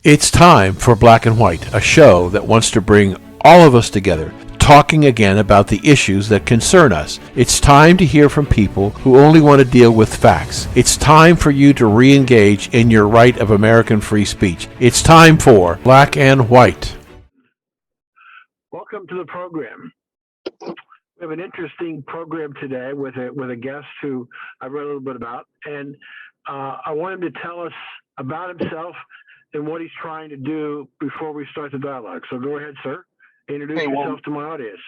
It's time for Black and White, a show that wants to bring all of us together, talking again about the issues that concern us. It's time to hear from people who only want to deal with facts. It's time for you to re-engage in your right of American free speech. It's time for Black and White. Welcome to the program. We have an interesting program today with a guest who I read a little bit about, and I want him to tell us about himself and what he's trying to do before we start the dialogue. So go ahead, sir. Introduce yourself to my audience.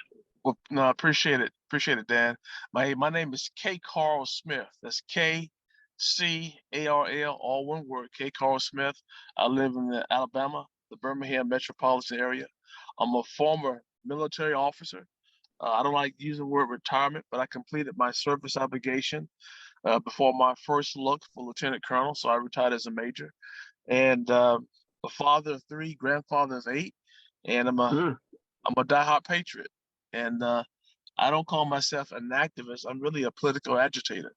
Well, no, I appreciate it. Appreciate it, Dan. My name is K. Carl Smith. That's K-C-A-R-L, all one word, K. Carl Smith. I live in the Alabama, the Birmingham metropolitan area. I'm a former military officer. I don't like using the word retirement, but I completed my service obligation before my first look for lieutenant colonel, so I retired as a major. And a father of 3, grandfather of 8, and I'm a diehard patriot. And I don't call myself an activist. I'm really a political agitator,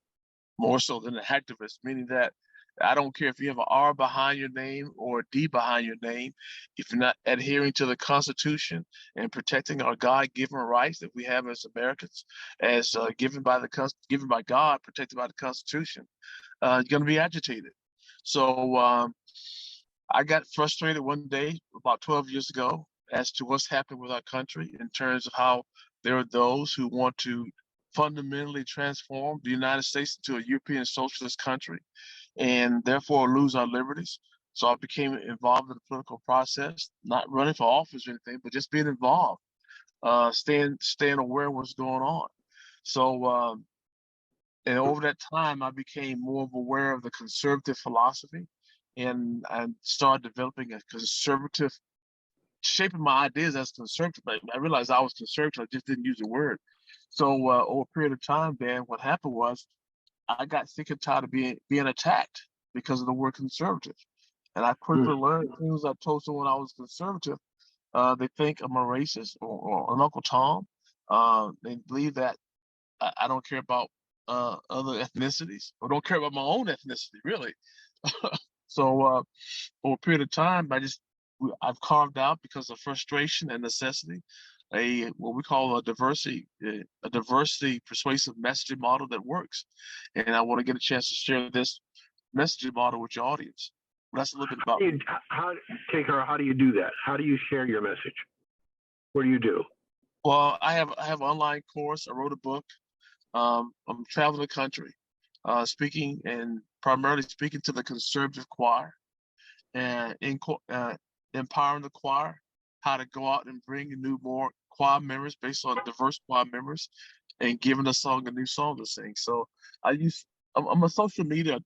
more so than an activist, meaning that I don't care if you have an R behind your name or a D behind your name. If you're not adhering to the Constitution and protecting our God-given rights that we have as Americans, as given by God, protected by the Constitution, you're going to be agitated. So I got frustrated one day about 12 years ago as to what's happening with our country in terms of how there are those who want to fundamentally transform the United States into a European socialist country and therefore lose our liberties. So I became involved in the political process, not running for office or anything, but just being involved, staying aware of what's going on. So and over that time, I became more aware of the conservative philosophy, and I started developing a conservative, shaping my ideas as conservative. I realized I was conservative, I just didn't use the word. So over a period of time, Dan, what happened was I got sick and tired of being attacked because of the word conservative. And I quickly learned, as soon as I told someone I was conservative, they think I'm a racist or an Uncle Tom. They believe that I don't care about other ethnicities, or don't care about my own ethnicity, really. So over a period of time, I've carved out, because of frustration and necessity, what we call a diversity persuasive messaging model that works. And I want to get a chance to share this messaging model with your audience. That's a little bit about me. How do you do that? How do you share your message? What do you do? Well, I have an online course. I wrote a book. I'm traveling the country, speaking and primarily speaking to the conservative choir and empowering the choir, how to go out and bring more choir members based on diverse choir members, and giving the song a new song to sing. So I'm a social media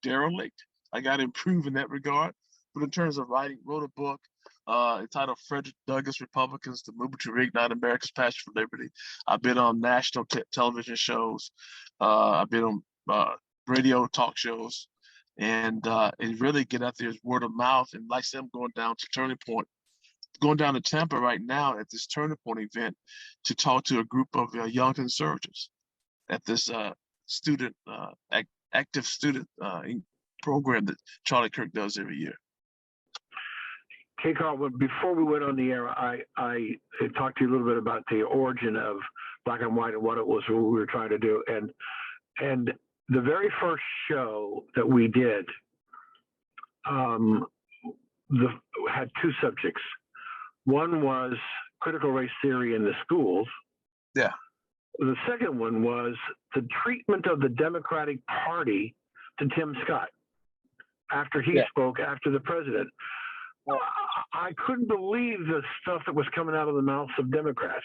derelict. I got to improve in that regard. But in terms of writing, wrote a book entitled Frederick Douglass Republicans: The Movement to Reignite America's Passion for Liberty. I've been on national television shows. I've been on radio talk shows, and really get out there is word of mouth. And like I said, I'm going down to Turning Point, going down to Tampa right now at this Turning Point event to talk to a group of young conservatives at this active student program that Charlie Kirk does every year. Okay, Carl, before we went on the air, I talked to you a little bit about the origin of Black and White and what it was, what we were trying to do. And the very first show that we did had 2 subjects. One was critical race theory in the schools. Yeah. The second one was the treatment of the Democratic Party to Tim Scott after he spoke after the president. I couldn't believe the stuff that was coming out of the mouths of Democrats,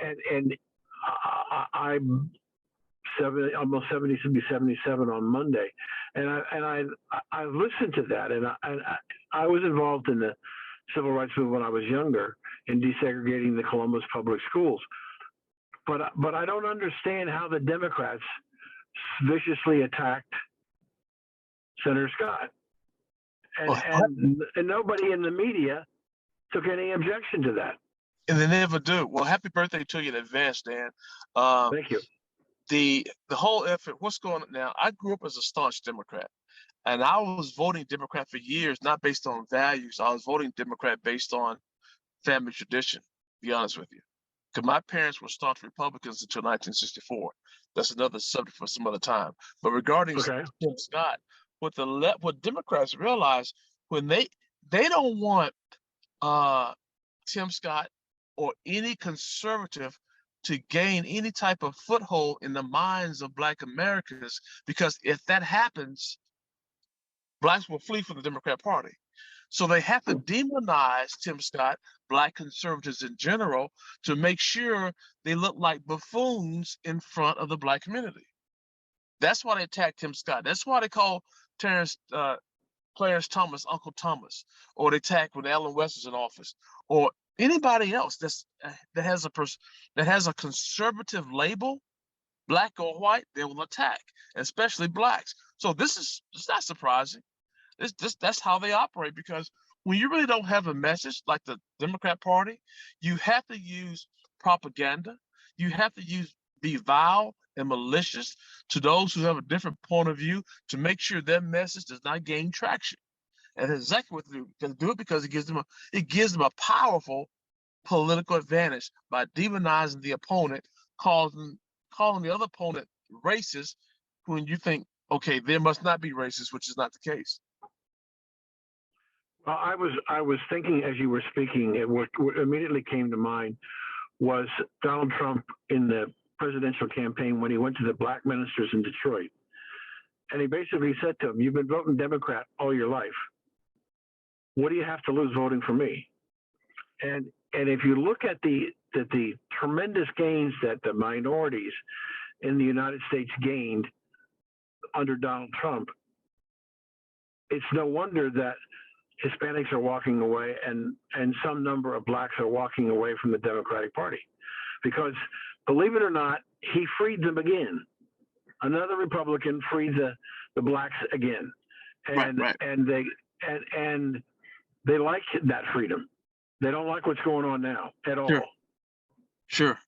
and I'm almost 70, 77 on Monday, and I listened to that, and I was involved in the civil rights movement when I was younger in desegregating the Columbus public schools, but I don't understand how the Democrats viciously attacked Senator Scott. And nobody in the media took any objection to that. And they never do. Well, happy birthday to you in advance, Dan. Thank you. The whole effort, what's going on now? I grew up as a staunch Democrat. And I was voting Democrat for years, not based on values. I was voting Democrat based on family tradition, to be honest with you. Because my parents were staunch Republicans until 1964. That's another subject for some other time. But regarding Okay. Tim Scott, what Democrats realize when they don't want Tim Scott or any conservative to gain any type of foothold in the minds of Black Americans, because if that happens, Blacks will flee from the Democrat Party. So they have to demonize Tim Scott, Black conservatives in general, to make sure they look like buffoons in front of the Black community. That's why they attacked Tim Scott. That's why they call Clarence Thomas Uncle Thomas, or they attacked when Allen West was in office, or anybody else that has a conservative label, Black or white, they will attack, especially Blacks. So it's not surprising. That's how they operate, because when you really don't have a message like the Democrat Party, you have to use propaganda. You have to be vile and malicious to those who have a different point of view to make sure their message does not gain traction. And that's exactly what they do. They do it because it gives them a powerful political advantage by demonizing the opponent, calling the other opponent racist when you think, okay, there must not be racist, which is not the case. Well, I was thinking as you were speaking, what immediately came to mind was Donald Trump in the presidential campaign when he went to the Black ministers in Detroit. And he basically said to them, "You've been voting Democrat all your life. What do you have to lose voting for me?" And if you look at the tremendous gains that the minorities in the United States gained under Donald Trump, it's no wonder that Hispanics are walking away and some number of Blacks are walking away from the Democratic Party. Because believe it or not, he freed them again. Another Republican freed the Blacks again. And right. and they like that freedom. They don't like what's going on now at all. Sure.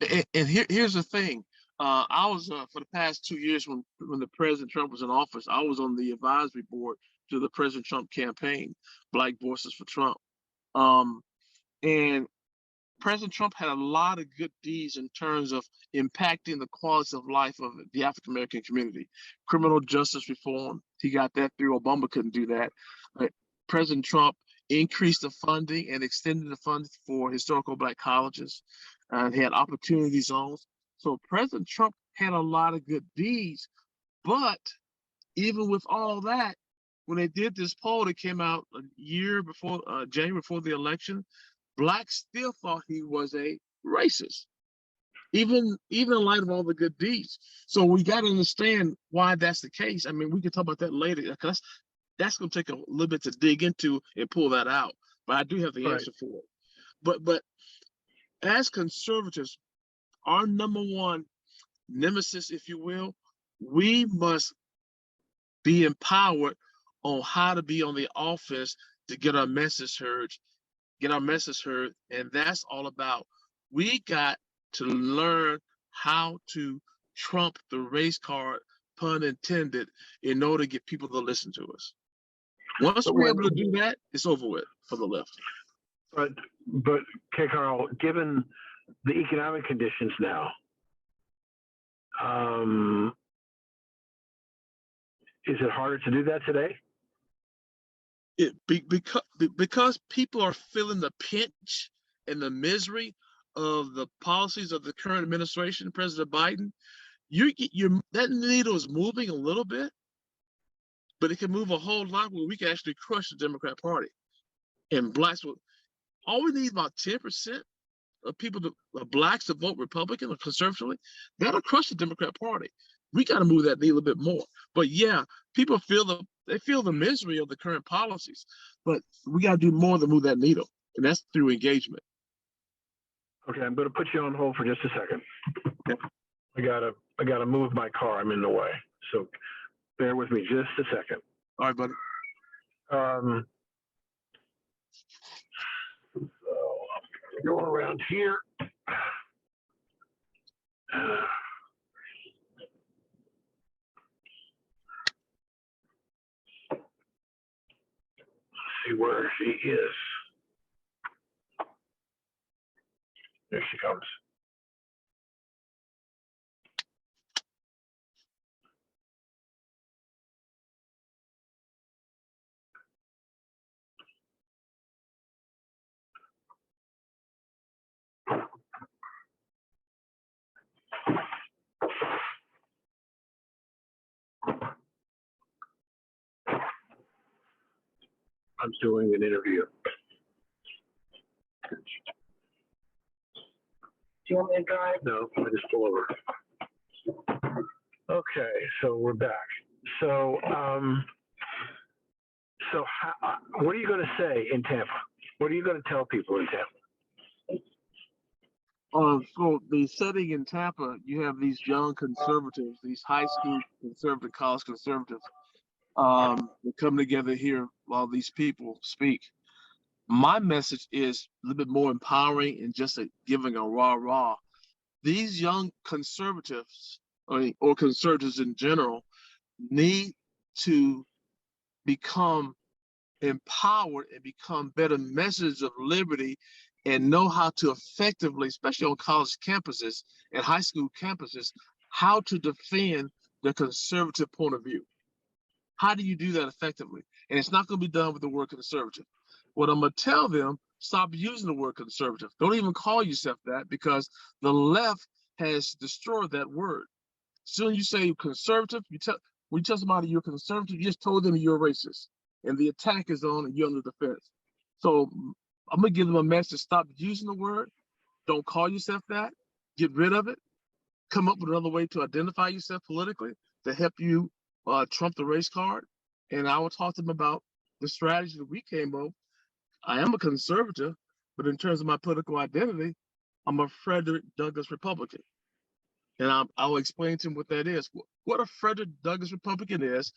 And here's the thing. I was for the past 2 years when the President Trump was in office, I was on the advisory board to the President Trump campaign, Black Voices for Trump. And President Trump had a lot of good deeds in terms of impacting the quality of life of the African American community. Criminal justice reform, he got that through. Obama couldn't do that. President Trump increased the funding and extended the funding for historical Black colleges. He had opportunity zones. So President Trump had a lot of good deeds. But even with all that, when they did this poll that came out a year before, January before the election, Blacks still thought he was a racist, even in light of all the good deeds. So we got to understand why that's the case. I mean, we can talk about that later, because that's going to take a little bit to dig into and pull that out. But I do have the answer for it. But as conservatives, our number one nemesis, if you will, we must be empowered on how to be on the offense to get our message heard. And that's all about, we got to learn how to trump the race card, pun intended, in order to get people to listen to us. Once we're able to do that, it's over with for the left. But K. Carl, given the economic conditions now, is it harder to do that today? Because people are feeling the pinch and the misery of the policies of the current administration, President Biden, that needle is moving a little bit, but it can move a whole lot where we can actually crush the Democrat Party. And Blacks all we need about 10% of people, Blacks to vote Republican or conservatively. That'll crush the Democrat Party. We got to move that needle a bit more. But yeah, people feel the misery of the current policies, but we got to do more than move that needle, and that's through engagement. Okay, I'm going to put you on hold for just a second. Okay. I gotta move my car. I'm in the way, so bear with me just a second. All right, buddy. So going around here. see where she is. There she comes. I'm doing an interview. Do you want me to drive? No, I just pull over. Okay, so we're back. So, what are you going to say in Tampa? What are you going to tell people in Tampa? So the setting in Tampa, you have these young conservatives, these high school conservative, college conservatives, they come together here while these people speak. My message is a little bit more empowering and just giving a rah-rah. These young conservatives, or conservatives in general, need to become empowered and become better messengers of liberty and know how to effectively, especially on college campuses and high school campuses, how to defend the conservative point of view. How do you do that effectively? And it's not going to be done with the word conservative. What I'm going to tell them, stop using the word conservative. Don't even call yourself that, because the left has destroyed that word. Soon as you say conservative, when you tell somebody you're conservative, you just told them you're a racist. And the attack is on and you're under the fence. So I'm going to give them a message: stop using the word. Don't call yourself that. Get rid of it. Come up with another way to identify yourself politically to help you trump the race card. And I will talk to them about the strategy that we came up. I am a conservative, but in terms of my political identity, I'm a Frederick Douglass Republican. And I'll explain to them what that is. What a Frederick Douglass Republican is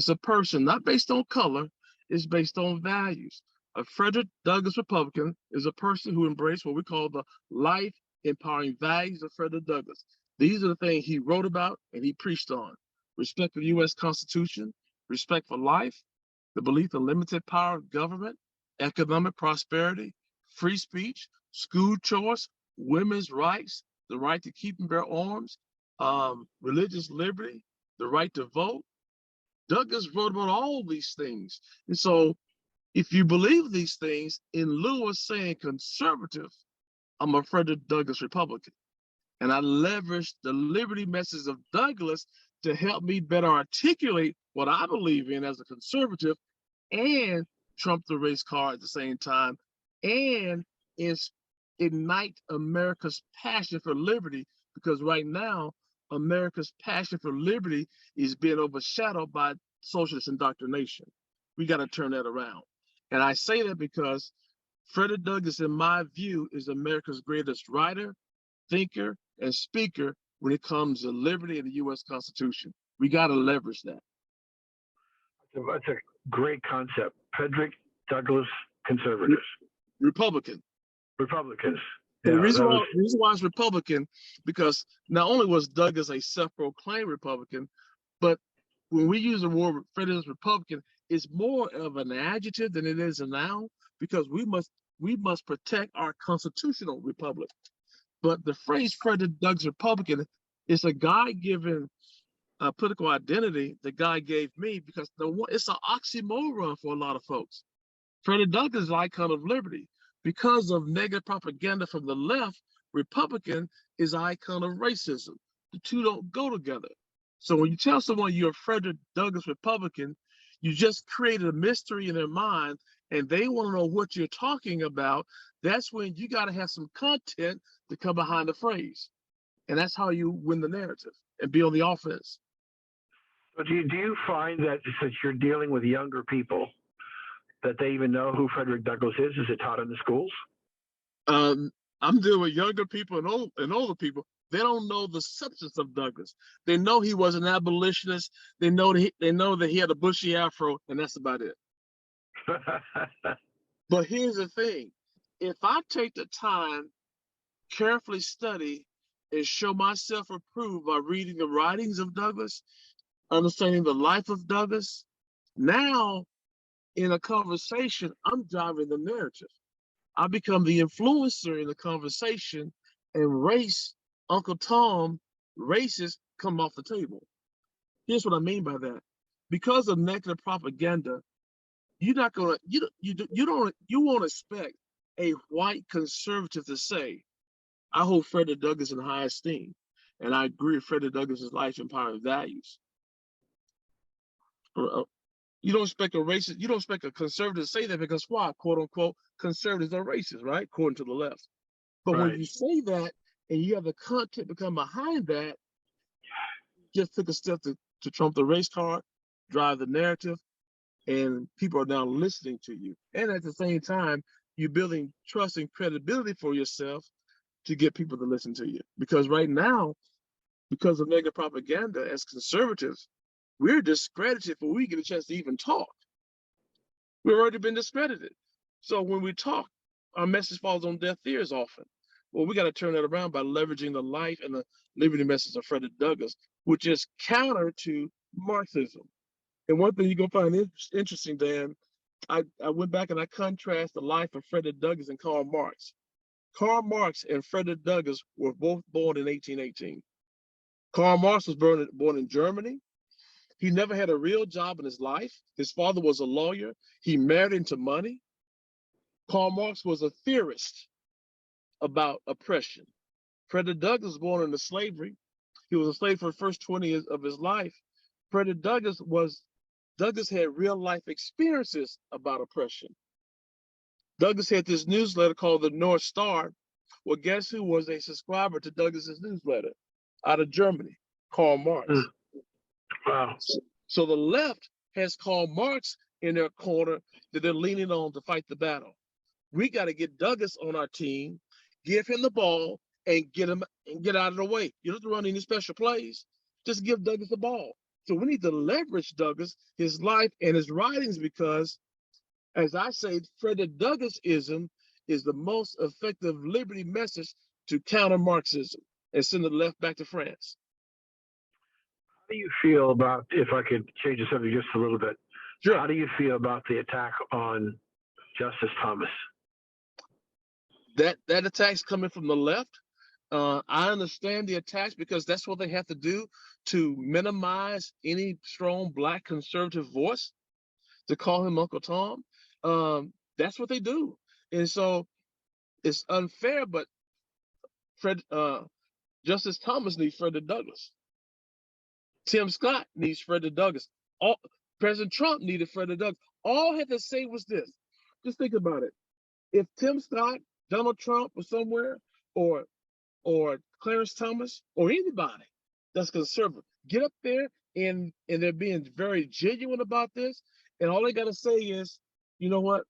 a person not based on color, it's based on values. A Frederick Douglass Republican is a person who embraced what we call the life empowering values of Frederick Douglass. These are the things he wrote about and he preached on: respect for the U.S. Constitution, respect for life, the belief in limited power of government, economic prosperity, free speech, school choice, women's rights, the right to keep and bear arms, religious liberty, the right to vote. Douglass wrote about all these things. And so if you believe these things, in lieu of saying conservative, I'm a Frederick Douglass Republican. And I leverage the liberty message of Douglass to help me better articulate what I believe in as a conservative and trump the race card at the same time, and ignite America's passion for liberty, because right now, America's passion for liberty is being overshadowed by socialist indoctrination. We got to turn that around. And I say that because Frederick Douglass, in my view, is America's greatest writer, thinker, and speaker when it comes to liberty and the U.S. Constitution. We got to leverage that. That's a great concept. Frederick Douglass conservatives. Republicans. Yeah, the reason why it's Republican, because not only was Douglass a self-proclaimed Republican, but when we use the word Frederick Republican, it's more of an adjective than it is a noun, because we must protect our constitutional republic. But the phrase Frederick Douglass Republican is a God-given political identity that God gave me, because it's an oxymoron for a lot of folks. Frederick Douglass is an icon of liberty. Because of negative propaganda from the left, Republican is an icon of racism. The two don't go together. So when you tell someone you're a Frederick Douglass Republican, you just created a mystery in their mind and they want to know what you're talking about. That's when you got to have some content to come behind the phrase. And that's how you win the narrative and be on the offense. But do you find that since you're dealing with younger people, that they even know who Frederick Douglass is? Is it taught in the schools? I'm dealing with younger people and older people. They don't know the substance of Douglass. They know he was an abolitionist. They know that he had a bushy afro, and that's about it. But here's the thing. If I take the time, carefully study, and show myself approved by reading the writings of Douglass, understanding the life of Douglass, now in a conversation, I'm driving the narrative. I become the influencer in the conversation, and race, Uncle Tom, races come off the table. Here's what I mean by that. Because of negative propaganda, you're not gonna you won't expect a white conservative to say, I hold Frederick Douglass in high esteem, and I agree with Frederick Douglass's life empowering values. You don't expect a racist, you don't expect a conservative to say that because why? Quote unquote, conservatives are racist, right? According to the left. But when you say that and you have the content become behind that, just took a step to trump the race card, drive the narrative, and people are now listening to you. And at the same time, you're building trust and credibility for yourself to get people to listen to you. Because right now, because of negative propaganda, as conservatives, we're discredited before we get a chance to even talk. We've already been discredited. So when we talk, our message falls on deaf ears often. Well, we got to turn that around by leveraging the life and the liberty message of Frederick Douglass, which is counter to Marxism. And one thing you're going to find interesting, Dan, I went back and I contrast the life of Frederick Douglass and Karl Marx. Karl Marx and Frederick Douglass were both born in 1818. Karl Marx was born in Germany. He never had a real job in his life. His father was a lawyer. He married into money. Karl Marx was a theorist about oppression. Frederick Douglass was born into slavery. He was a slave for the first 20 years of his life. Frederick Douglass had real life experiences about oppression. Douglass had this newsletter called the North Star. Well, guess who was a subscriber to Douglass's newsletter out of Germany? Karl Marx. Wow. So the left has Karl Marx in their corner that they're leaning on to fight the battle. We got to get Douglass on our team, give him the ball, and get out of the way. You don't have to run any special plays. Just give Douglass the ball. So we need to leverage Douglass, his life, and his writings because, as I say, Frederick Douglassism is the most effective liberty message to counter Marxism and send the left back to France. How do you feel about, if I could change the subject just a little bit, Sure. How do you feel about the attack on Justice Thomas? That attack's coming from the left. I understand the attacks because that's what they have to do to minimize any strong Black conservative voice, to call him Uncle Tom. That's what they do. And so it's unfair, but Justice Thomas needs Frederick Douglass. Tim Scott needs Frederick Douglass. President Trump needed Frederick Douglass. All I had to say was this. Just think about it. If Tim Scott, Donald Trump was somewhere, or Clarence Thomas, or anybody that's conservative, get up there and they're being very genuine about this, and all they got to say is, you know what?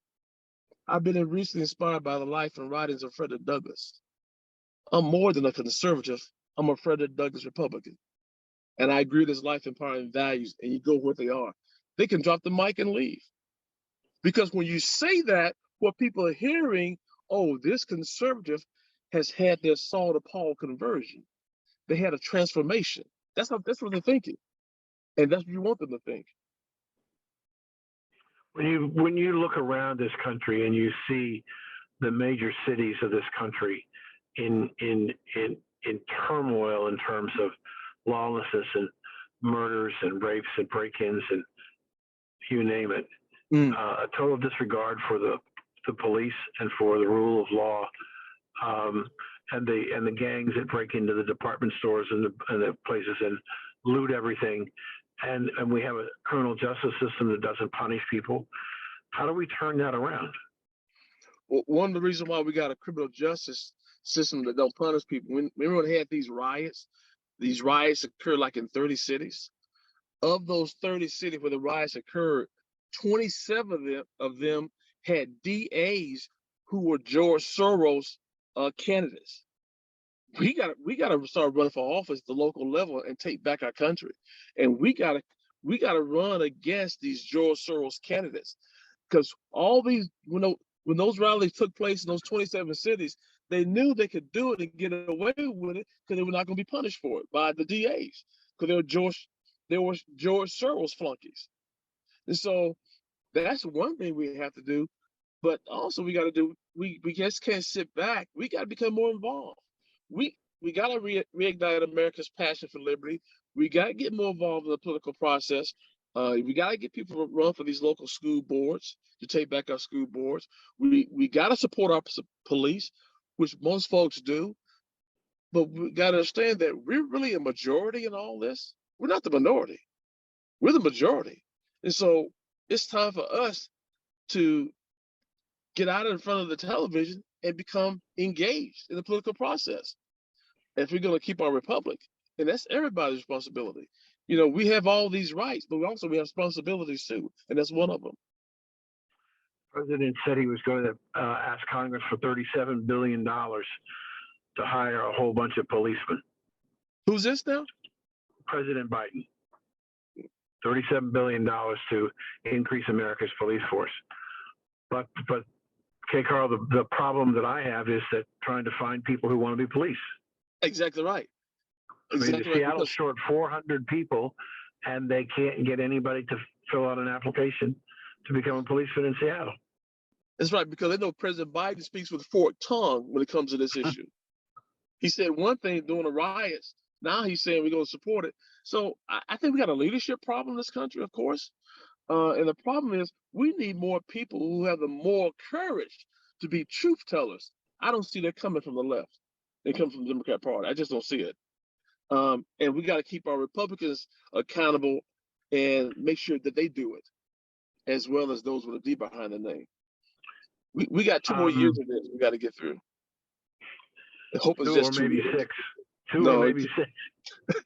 I've been recently inspired by the life and writings of Frederick Douglass. I'm more than a conservative. I'm a Frederick Douglass Republican. And I agree with his life empowering values, and you go where they are. They can drop the mic and leave. Because when you say that, what people are hearing, oh, this conservative has had their Saul to Paul conversion. They had a transformation. That's what they're thinking. And that's what you want them to think. When you look around this country and you see the major cities of this country in turmoil in terms of lawlessness and murders and rapes and break-ins and you name it, a total disregard for the police and for the rule of law, and the gangs that break into the department stores and the places and loot everything, and we have a criminal justice system that doesn't punish people. How do we turn that around? Well, one of the reasons why we got a criminal justice system that don't punish people, remember when they had these riots occurred like in 30 cities. Of those 30 cities where the riots occurred, 27 of them had DAs who were George Soros candidates. We gotta start running for office at the local level and take back our country. And we gotta run against these George Soros candidates. Because all these, when those rallies took place in those 27 cities, they knew they could do it and get away with it because they were not going to be punished for it by the DAs because they were George Soros flunkies. And so That's one thing we have to do. But also we got to do. We just can't sit back. We got to become more involved. We got to reignite America's passion for liberty. We got to get more involved in the political process. We got to get people to run for these local school boards to take back our school boards. We got to support our police, which most folks do. But we got to understand that we're really a majority in all this. We're not the minority. We're the majority. And so it's time for us to get out in front of the television and become engaged in the political process if we're going to keep our republic. And that's everybody's responsibility. You know, we have all these rights, but we have responsibilities too, and that's one of them. The president said he was going to ask Congress for $37 billion to hire a whole bunch of policemen. Who's this now? President Biden. $37 billion to increase America's police force. But okay, Carl, the problem that I have is that trying to find people who want to be police. Exactly right. Exactly. I mean, Seattle's short 400 people, and they can't get anybody to fill out an application to become a policeman in Seattle. That's right, because they know President Biden speaks with a forked tongue when it comes to this issue. He said one thing during the riots. Now he's saying we're going to support it. So I think we got a leadership problem in this country, of course. And the problem is we need more people who have the moral courage to be truth tellers. I don't see that coming from the left. They come from the Democrat Party. I just don't see it. And we got to keep our Republicans accountable and make sure that they do it, as well as those with a D behind the name. We got 2 more years of this we got to get through. I hope it's just 2 or maybe 6. 2 or maybe 6.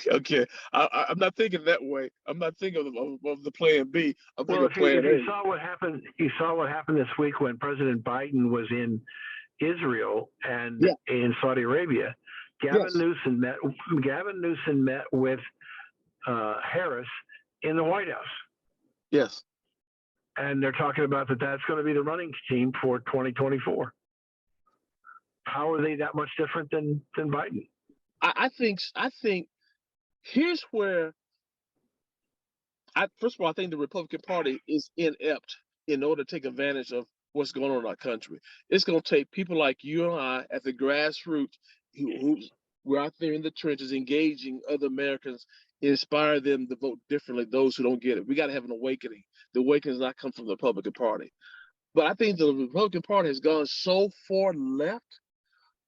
Okay, I'm not thinking that way. I'm not thinking of the plan B. I'm thinking of plan A. You saw what happened. You saw what happened this week when President Biden was in Israel and in Saudi Arabia. Gavin Newsom met with Harris in the White House. Yes. And they're talking about that's going to be the running team for 2024. How are they that much different than Biden? I think here's where first of all, I think the Republican Party is inept in order to take advantage of what's going on in our country. It's going to take people like you and I at the grassroots who we're out there in the trenches engaging other Americans, inspire them to vote differently, those who don't get it. We got to have an awakening. The awakening does not come from the Republican Party. But I think the Republican Party has gone so far left,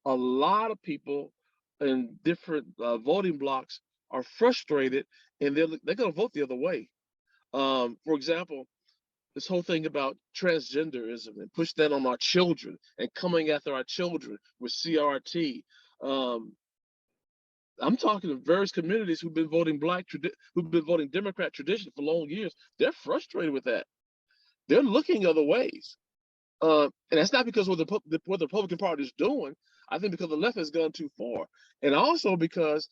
a lot of people in different voting blocks are frustrated, and they're going to vote the other way. For example, this whole thing about transgenderism and push that on our children and coming after our children with CRT. I'm talking to various communities who've been voting who've been voting Democrat tradition for long years. They're frustrated with that. They're looking other ways. And that's not because what the Republican Party is doing. I think because the left has gone too far. And also because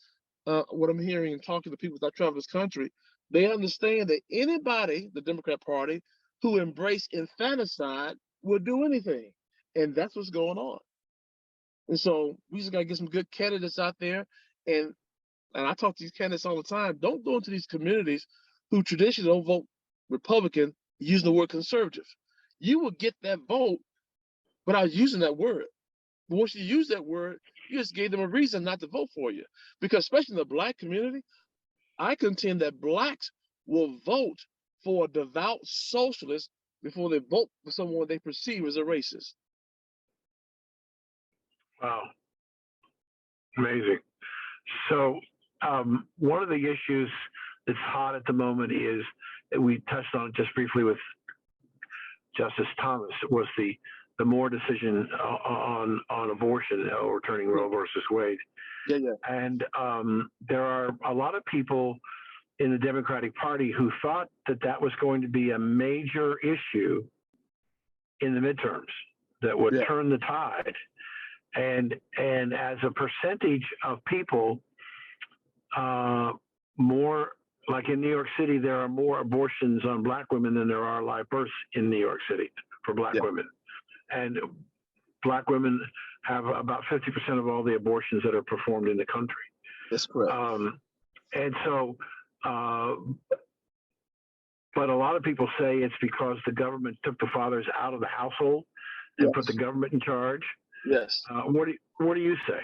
what I'm hearing and talking to people that travel this country, they understand that anybody, the Democrat Party, who embrace infanticide will do anything. And that's what's going on. And so we just got to get some good candidates out there. And I talk to these candidates all the time. Don't go into these communities who traditionally don't vote Republican using the word conservative. You will get that vote without using that word. But once you use that word, you just gave them a reason not to vote for you. Because especially in the Black community, I contend that Blacks will vote for a devout socialist before they vote for someone they perceive as a racist. Wow. Amazing. So one of the issues that's hot at the moment is that we touched on it just briefly with Justice Thomas, was the Moore decision on abortion, overturning Roe versus Wade. And there are a lot of people in the Democratic Party who thought that was going to be a major issue in the midterms that would turn the tide. And as a percentage of people, more, like in New York City, there are more abortions on Black women than there are live births in New York City for Black women. And Black women have about 50% of all the abortions that are performed in the country. That's correct. And so But a lot of people say it's because the government took the fathers out of the household and put the government in charge. Yes. What do you say?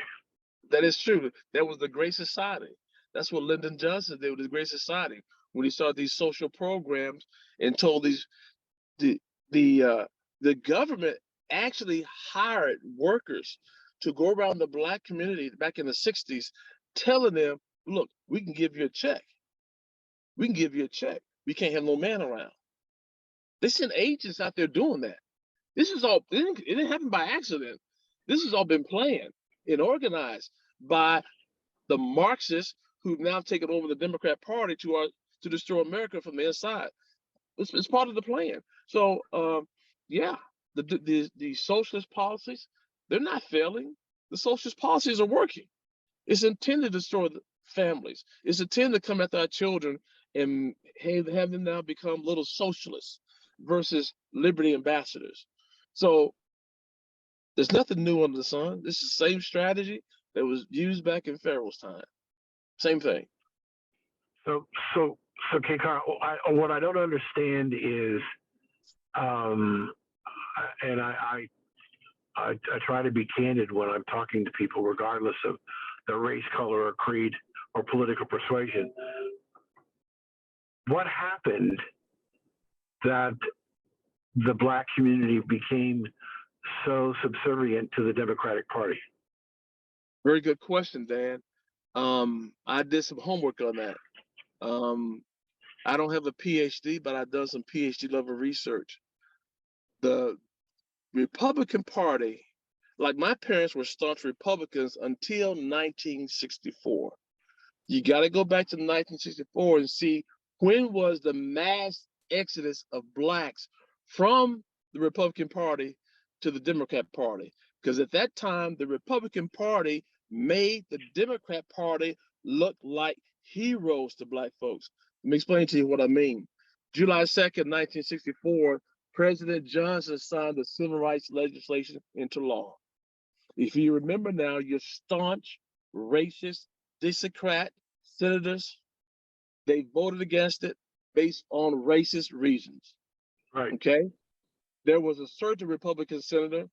That is true. That was the Great Society. That's what Lyndon Johnson did with the Great Society when he started these social programs and told the the government actually hired workers to go around the black community back in the 60s, telling them, look, we can give you a check. We can give you a check. We can't have no man around. They sent agents out there doing that. This is all, it didn't happen by accident. This has all been planned and organized by the Marxists who've now taken over the Democrat Party to destroy America from the inside. It's part of the plan. So yeah, the socialist policies, they're not failing. The socialist policies are working. It's intended to destroy the families. It's intended to come after our children and have them now become little socialists versus liberty ambassadors. So there's nothing new under the sun. This is the same strategy that was used back in Pharaoh's time. Same thing. So K. Carl, what I don't understand is, and I try to be candid when I'm talking to people, regardless of their race, color, or creed, or political persuasion. What happened that the black community became so subservient to the Democratic Party? Very good question, Dan. I did some homework on that. I don't have a PhD, but I've done some PhD level research. The Republican Party, like my parents were staunch Republicans until 1964. You got to go back to 1964 and see when was the mass exodus of blacks from the Republican Party to the Democrat Party. Because at that time, the Republican Party made the Democrat Party look like heroes to black folks. Let me explain to you what I mean. July 2nd, 1964, President Johnson signed the civil rights legislation into law. If you remember now, your staunch, racist, Dixiecrat senators, they voted against it based on racist reasons. Right. Okay? There was a certain Republican senator.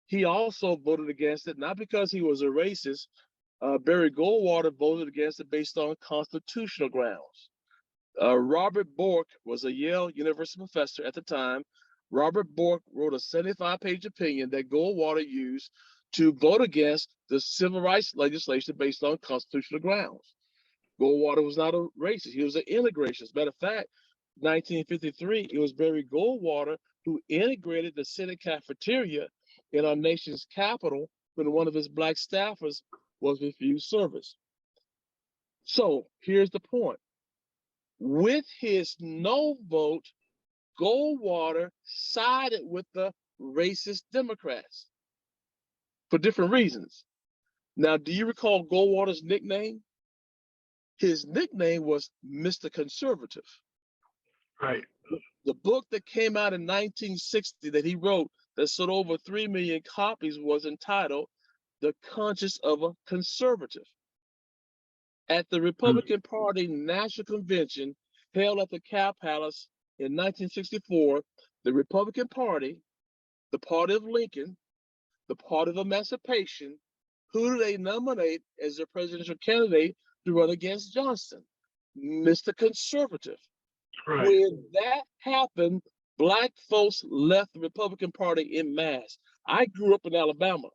He also voted against it, not because he was a racist. Barry Goldwater voted against it based on constitutional grounds. Robert Bork was a Yale University professor at the time. Robert Bork wrote a 75-page opinion that Goldwater used to vote against the civil rights legislation based on constitutional grounds. Goldwater was not a racist. He was an integrationist. Matter of fact, 1953, it was Barry Goldwater who integrated the Senate cafeteria in our nation's capital when one of his black staffers was refused service. So here's the point. With his no vote, Goldwater sided with the racist Democrats for different reasons. Now, do you recall Goldwater's nickname? His nickname was Mr. Conservative. Right. The book that came out in 1960 that he wrote that sold over 3 million copies was entitled The Conscience of a Conservative. At the Republican Party National Convention held at the Cap Palace in 1964, the Republican Party, the party of Lincoln, the party of emancipation, who do they nominate as their presidential candidate to run against Johnson? Mr. Conservative. Right. When that happened, black folks left the Republican Party en masse. I grew up in Alabama.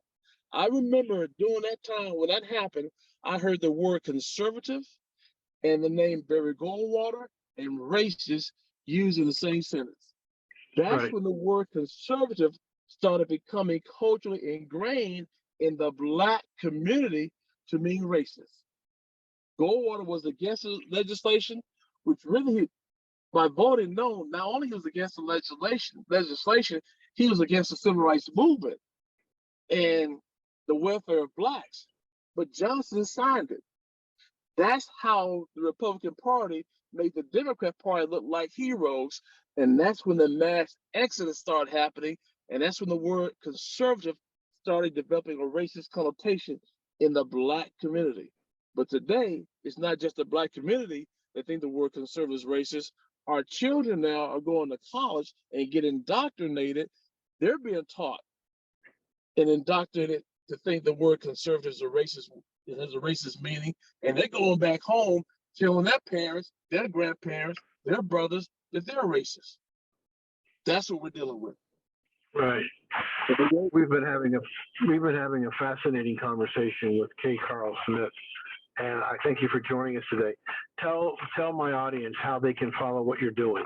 I remember during that time when that happened, I heard the word conservative and the name Barry Goldwater and racist used in the same sentence. That's Right. when the word conservative started becoming culturally ingrained in the black community to mean racist. Goldwater was against the legislation, which really, by voting no, not only he was against the legislation, he was against the civil rights movement and the welfare of blacks. But Johnson signed it. That's how the Republican Party made the Democrat Party look like heroes. And that's when the mass exodus started happening. And that's when the word conservative started developing a racist connotation in the black community. But today, it's not just the black community that think the word conservative is racist. our children now are going to college and get indoctrinated. They're being taught and indoctrinated to think the word conservative is a racist, it has a racist meaning, and they're going back home telling their parents, their grandparents, their brothers that they're racist. That's what we're dealing with. Right. We've been having a fascinating conversation with K. Carl Smith, and I thank you for joining us today. Tell my audience how they can follow what you're doing.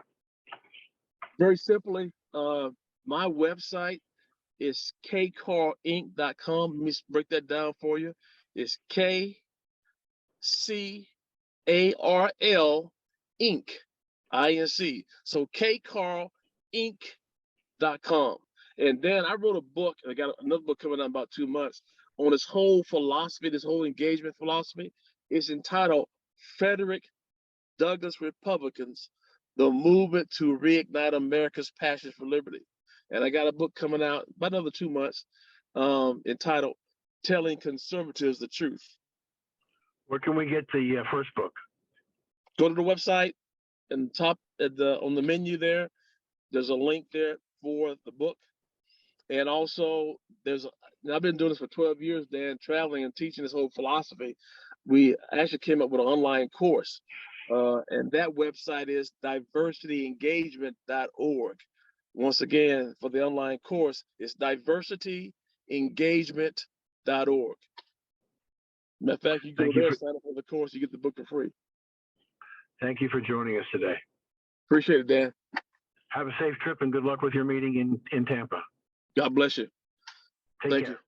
Very simply, my website is kcarlinc.com. Let me break that down for you. It's KCARL Inc. INC. So kcarlinc.com. And then I wrote a book, and I got another book coming out in about 2 months on this whole philosophy, this whole engagement philosophy. It's entitled Frederick Douglass Republicans, the Movement to Reignite America's Passion for Liberty. And I got a book coming out about another 2 months entitled Telling Conservatives the Truth. Where can we get the first book? Go to the website, and top on the menu there, there's a link there for the book. And also I've been doing this for 12 years, Dan, traveling and teaching this whole philosophy. We actually came up with an online course. And that website is diversityengagement.org. Once again, for the online course, it's diversityengagement.org. Matter of fact, you go there, sign up for the course, you get the book for free. Thank you for joining us today. Appreciate it, Dan. Have a safe trip and good luck with your meeting in Tampa. God bless you. Take care.